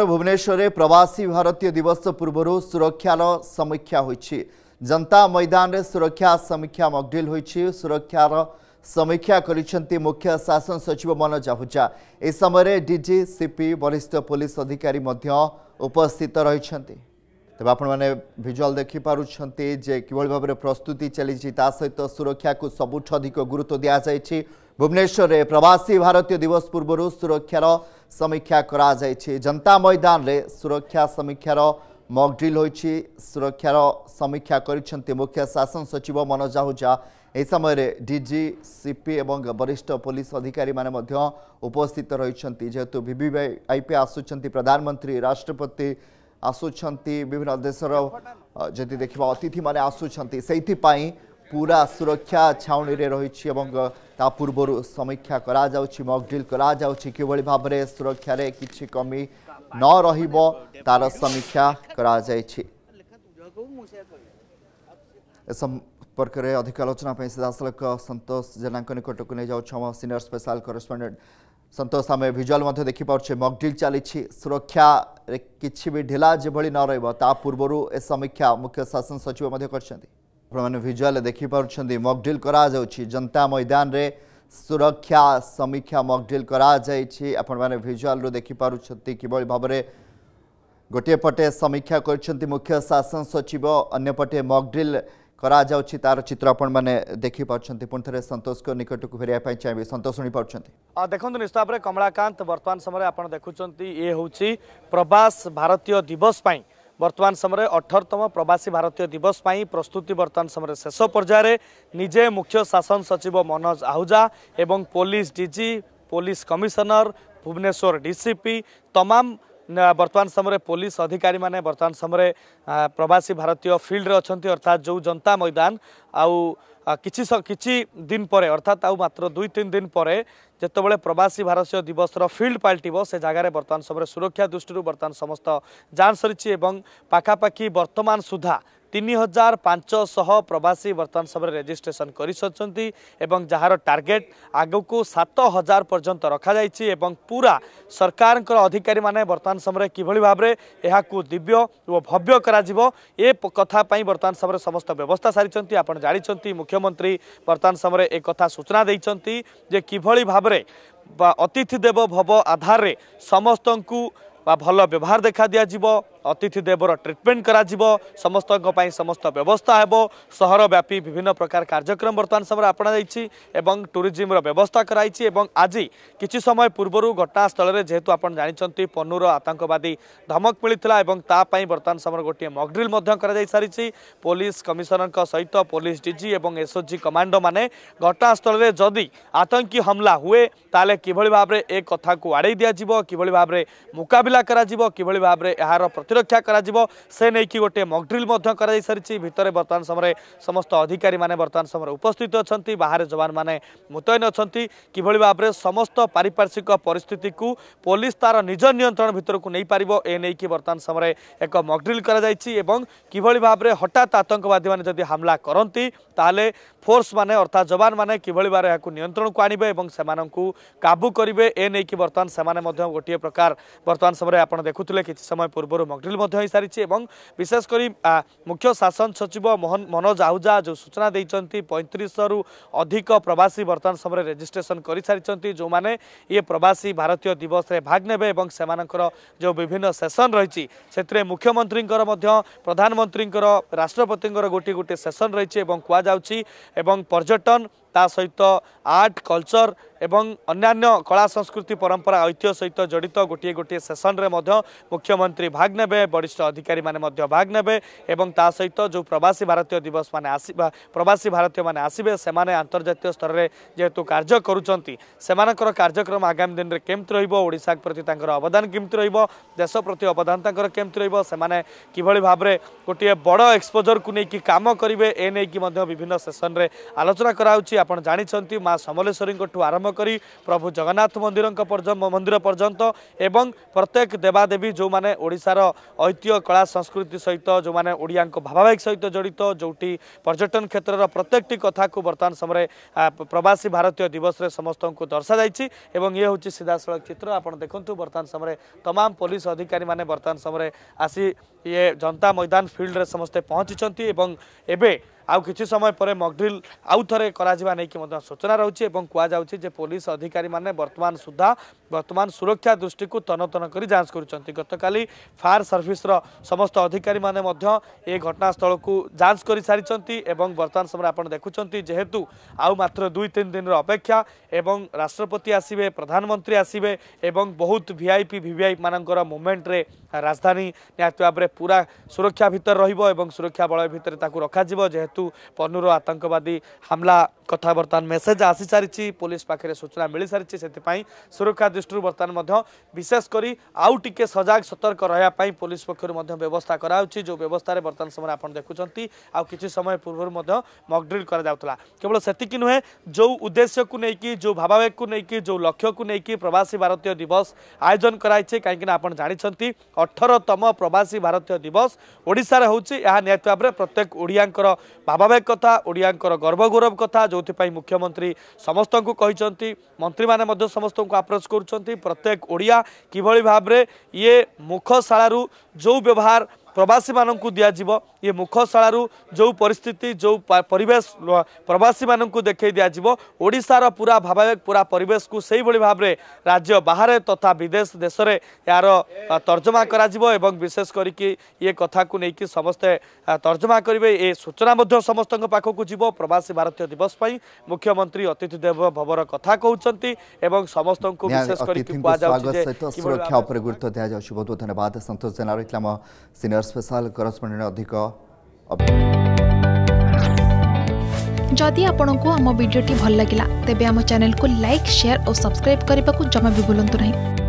भुवनेश्वर प्रवासी भारतीय दिवस पूर्व सुरक्षार समीक्षा होईछि। जनता मैदान रे सुरक्षा समीक्षा मॉकड्रिल होईछि। सुरक्षार समीक्षा करिसेंती मुख्य शासन सचिव मनोज आहूजा। ए समय डीजी सीपी वरिष्ठ पुलिस अधिकारी मध्य उपस्थित रहिसेंती। तबे आपण माने विजुअल देखि पारुछंती जे किभଳି भाबरे प्रस्तुति चली ता सहित सुरक्षा को सबुठ अधिक गुरुत्व दिया जायछि। भुवनेश्वर प्रवासी भारतीय दिवस पूर्व सुरक्षार समीक्षा करा जायछि। जनता मैदान रे सुरक्षा समीक्षार मॉकड्रिल होईछि। सुरक्षार समीक्षा करिसेंती मुख्य शासन सचिव मनोज आहूजा। ए समय डीजी सीपी एवं वरिष्ठ पुलिस अधिकारी माने मध्य उपस्थित रहिसेंती। जेहेतु वीवीआईपी आसुचंती प्रधानमंत्री राष्ट्रपति आसुचंती विभिन्न देशर जदि देखिबा अतिथि माने आसुचंती सेइथिपाई पूरा सुरक्षा छाउनी रे रहिछि एवं ता पूर्व समीक्षा करा जाउछि। मॉकड्रिल करा जाउछि किभଳି भाबरे सुरक्षा रे किछि कमी न रहिबो तार समीक्षा करा जायछि। संपर्क में अधिक आलोचना सीधासलख संतोष जेना निकट को नहीं जाऊँ सीनियर स्पेशल करेस्पोंडेंट संतोष आम भिजुआल देखिपे मॉकड्रिल चली सुरक्षा किसी भी ढिला जेभली न रहा पूर्व ए समीक्षा मुख्य शासन सचिव कर भिजुआल देखिपुं मॉकड्रिल करा जनता मैदान रे सुरक्षा समीक्षा मॉकड्रिल करा आपण भिजुआल देखिपुं किभली भाव में गोटे पटे समीक्षा कर मुख्य शासन सचिव अन्यपटे मॉकड्रिल करा जाउछि तार चित्र आपण माने देखि पाछंती। पुन थरे संतोष को निकट को फेरिया पई चाहिबे। संतोष सुनी पाछंती। देखंतु निश्चित भाव कमलाकांत वर्तमान समय आपण देखुचंती ए होछि प्रवास भारतीय दिवस पई वर्तमान समय 18तम प्रवासी भारतीय दिवस पई प्रस्तुति वर्तमान समय शेष पर्याय निजे मुख्य शासन सचिव मनोज आहूजा एवं police DG police commissioner Bhubaneswar DCP तमाम वर्तमान समय पुलिस अधिकारी माने वर्तमान समय प्रवासी भारतीय फील्ड रे अछंती। अर्थात जो जनता मैदान आउ किछि दिन पर अर्थात आउ मात्र 2-3 दिन पर जेतेबेले प्रवासी भारतीय दिवस फील्ड पलटिबो से जगार वर्तमान समय सुरक्षा दृष्टि वर्तमान समस्त जान सरी एवं पाखापाखि वर्तमान सुधा 3500 प्रवासी वर्तमान समय रेजिस्ट्रेशन करिसछंती एवं जहार टार्गेट आगु को 7000 पर्यंत रखा जाइछि एवं पूरा सरकार अधिकारी माने वर्तमान समय किभଳି भाबरे एहाकु दिव्य और भव्य करा जिवो ए कथा पई वर्तमान समय समस्त व्यवस्था सारिचंती। आपण जानिचंती मुख्यमंत्री वर्तमान समय एक कथा सूचना देइचंती जे किभଳି भाबरे अतिथि देव भव आधार रे समस्तंकु भल व्यवहार देखा दिया जिवो अतिथि देवर ट्रिटमेंट करा जिवो समस्त समस्त व्यवस्था हेबो शहर व्यापी विभिन्न प्रकार कार्यक्रम वर्तमान समय अपना जाइछि एवं टूरिज्म रो व्यवस्था कराइछि एवं आज किछि समय पूर्व घटनास्थल रे जेहेतु आपण जानिचंती पन्नूर आतंकवादी धमक मिलिथिला एवं ता पई वर्तमान समय गोटे मॉकड्रिल मध्य करा जाई सारिछि। पुलिस कमिशनर सहित पुलिस डीजी एवं एसओजी कमांडो माने घटनास्थल रे जदि आतंकी हमला हुए ताले किभଳି भाबरे ए कथा को आड़े दिया जिवो किभଳି भाबरे मुकाबिला करा जिवो किभଳି भाबरे एहार प्रतिरक्षा करा जिवो से नहीं कि गोटे मॉकड्रिल मध्य करा जाई सारिछि। भितर वर्तमान समय समस्त अधिकारी माने वर्तमान समय उपस्थित अछंती बाहर जवान माने मुतयन अछंती किभଳି भाबरे समस्त पारिपार्श्विक परिस्थिति को पुलिस तार निज नियंत्रण भितर को नहीं पारिबो ए नहीं कि वर्तमान समय एक मॉकड्रिल करा जाइछि एवं किभଳି भाबरे हठात आतंकवादी माने जदि हमला करंती ताले फोर्स माने अर्थात जवान माने किभଳି भाबरे याकु नियंत्रण को आनिबे एवं सेमानंकु काबू करिवे ए नहीं कि वर्तमान सेमाने मध्य गोटे प्रकार वर्तमान समय आपण देखुथिले किछि समय पूर्व मॉकड्रिल मध्य होई सारिछि एवं विशेष करी मुख्य शासन सचिव मनोज आहूजा जो सूचना देइचंती 3500 रु अधिक प्रवासी वर्तमान समय रेजिस्ट्रेशन करि सारिचंती जो माने ये प्रवासी भारतीय दिवस रे भाग नेबे एवं सेमानकर जो विभिन्न सेशन रहिछि सेतरे मुख्यमंत्रींकर मध्य प्रधानमंत्रींकर राष्ट्रपतिंकर गोटी गोटे सेशन रहिछि एवं कुआ जाउछि एवं पर्यटन ता सहित आर्ट कल्चर एवं अन्यान्य कला संस्कृति परंपरा ऐतिह्य सहित जड़ित गोटे गोटे सेशन रे मध्य मुख्यमंत्री भाग नेबे वरिष्ठ अधिकारी माने मध्य भाग नेबे एवं ता सहित जो प्रवासी भारतीय दिवस माने आसीबा प्रवासी भारतीय माने आसीबे सेमाने अंतर्जातीय स्तर रे जेहेतु कार्य करूचंती सेमानकर कार्यक्रम आगामी दिन रे केमति रहिबो ओडिसा प्रति तांकर अवदान केमति रहिबो देश प्रति अवदान तांकर केमति रहिबो सेमाने किभଳି भाबरे गोटे बड़ एक्सपोजर को नै कि काम करिवे ए नै कि मध्य विभिन्न सेशन रे आलोचना कराउची। आपण जानिछंती माँ समलेश्वरी आरंभ करी प्रभु जगन्नाथ मंदिर पर्यंत एवं प्रत्येक देवादेवी जो माने ओडिशार ऐतिह्य कला संस्कृति सहित जो माने ओडिया भावावेग सहित जड़ित जोटी पर्यटन क्षेत्र प्रत्येकटी कथा को वर्तमान समय प्रवासी भारतीय दिवस रे समस्त को दर्शा जाइछि एवं ये होछि सीधासलख चित्र आपण देखंतु वर्तमान समय तमाम पुलिस अधिकारी माने वर्तमान समय आसी ये जनता मैदान फील्ड रे समस्ते पहुंची एवं एबे आउ किछि समय पर मॉकड्रिल आउ थरे कराजिबा नै कि मत सूचना रहउछि एवं कुआ जाउछि जे पुलिस अधिकारी माने वर्तमान सुरक्षा दृष्टि को तन तन करी जांच करुछंती गतकाली फायर सर्विस रो समस्त अधिकारी माने मध्य ए घटनास्थल को जांच करि सारिछंती एवं वर्तमान समय आपण देखुछंती जेहेतु आउ मात्र 2-3 दिन रो अपेक्षा एवं राष्ट्रपति आसीबे प्रधानमंत्री आसीबे एवं बहुत वीवीआईपी मानकर मूवमेंट रे राजधानी निहाती भाव पूरा सुरक्षा भितर रहिबो एवं सुरक्षा बल भितर ताकू रखा जिवो जेहेतु पन्नूर आतंकवादी हमला कथा बर्तमान मेसेज आसी सारी पुलिस पाखे सूचना मिल सारी से सुरक्षा दृष्टि बर्तमान विशेष करी आउ टिके सजग सतर्क रहा पुलिस पक्षर व्यवस्था कराउछि जो व्यवस्था रे बर्तमान समय आप देखुंत आउ किछि समय पूर्व मॉकड्रिल करा जाउतला केवल सेतिकी नुहे जो उद्देश्य को लेकिन जो भावावेग को लेकिन जो लक्ष्य को लेकिन प्रवासी भारतीय दिवस आयोजन कराइछे कहीं आपण जानिछंती 18तम प्रवासी भारतीय दिवस ओडिशा रे होछि या निहाती भाव प्रत्येक ओडियांकर भावावेग कथा ओडियांकर गर्व गौरव कथा जो मुख्यमंत्री समस्त को कहते मंत्री माने समस्त को अप्रोच करुँच प्रत्येक ओडिया किभली भाव में ये मुखशाला जो व्यवहार प्रवासी मानू दिज्व ये मुखशाला जो परिस्थिति जो परिवेश प्रवासी मानू देखई दिज्व ओडिशार पूरा भावावेग पूरा परिवेश को सही भली भाव में राज्य बाहर तथा विदेश देश में यार तर्जमा करा विशेष करके ये कथा को लेकिन समस्ते तर्जमा करेंगे ये सूचना समस्त पाखक जीव प्रवासी भारतीय दिवस पर मुख्यमंत्री अतिथि देव भवर कथा कहते समस्त को विशेष करके सुरक्षा गुरुत्व दि जाए। बहुत धन्यवाद संतोष जेना रहा सीनियर स्पेशल करस्पॉन्डेंट अधिक जदि आपंक आम भिडी भल लगा तेब आम चैनल को लाइक शेयर और सब्सक्राइब करने को जमा भी भूलु नहीं।